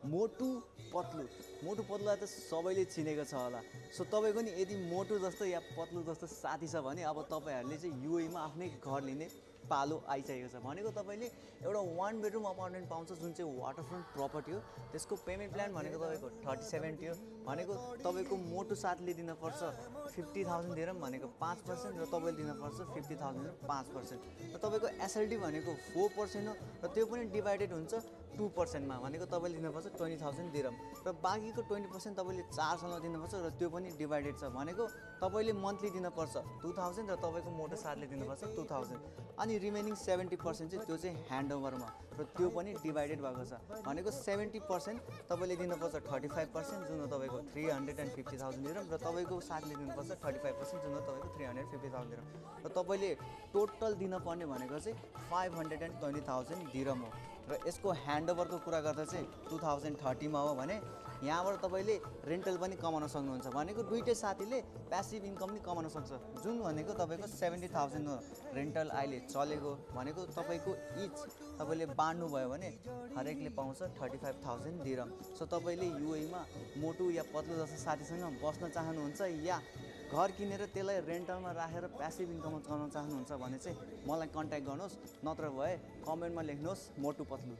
मोटु पतलुलाई त सबैले चिनेको छ होला। सो तपाईँको नि यदि मोटु जस्तो या पतलु जस्तो साथी छ भने अब तपाईँहरूले चाहिँ युएमा आफ्नै घर लिने पालो आइसकेको छ। भनेको तपाईँले एउटा 1 बेडरुम अपार्टमेन्ट पाउँछ जुन चाहिँ वाटरफ्रन्ट प्रपर्टी हो। त्यसको पेमेन्ट प्लान भनेको तपाईँको 30-70 हो। भनेको तपाईँको मोटु साथीले दिनुपर्छ 50,000 दिएर भनेको 5% र तपाईँले दिनुपर्छ 50,000 5%। र तपाईँको एसएलडी भनेको 4% हो र त्यो पनि डिभाइडेड हुन्छ 2%मा। भनेको तपाईँले दिनुपर्छ 20,000 दिरम र बाँकीको 20% तपाईँले 4 सालमा दिनुपर्छ र त्यो पनि डिभाइडेड छ। भनेको तपाईँले मन्थली दिनुपर्छ 2,000 र तपाईँको मोटो साथीले दिनुपर्छ 2,000 अनि रिमेनिङ 70% चाहिँ त्यो चाहिँ ह्यान्डओभरमा र त्यो पनि डिभाइडेड भएको छ। भनेको 70% तपाईँले दिनुपर्छ 35% जुन हो तपाईँको 350,000 दिरम र तपाईँको साथीले दिनुपर्छ 35% जुन हो तपाईँको 350,000 दिरम र तपाईँले टोटल दिनुपर्ने भनेको चाहिँ 520,000 दिरम हो। र यसको ह्यान्डओभरको कुरा गर्दा चाहिँ 2030मा हो भने यहाँबाट तपाईँले रेन्टल पनि कमाउन सक्नुहुन्छ। भनेको दुईटै साथीले प्यासिभ इन्कम पनि कमाउन सक्छ जुन भनेको तपाईँको 70,000 हो रेन्टल अहिले चलेको। भनेको तपाईँको इच तपाईँले बाँड्नु भयो भने हरेकले पाउँछ 35,000 दिरम। सो तपाईँले युएमा मोटु या पतलु जस्तो साथीसँग बस्न चाहनुहुन्छ या घर किनेर त्यसलाई रेन्टलमा राखेर प्यासिभ इन्कम गर्न चाहनुहुन्छ भने चाहिँ मलाई कन्ट्याक्ट गर्नुहोस्, नत्र भए कमेन्टमा लेख्नुहोस् मोटु पतलु।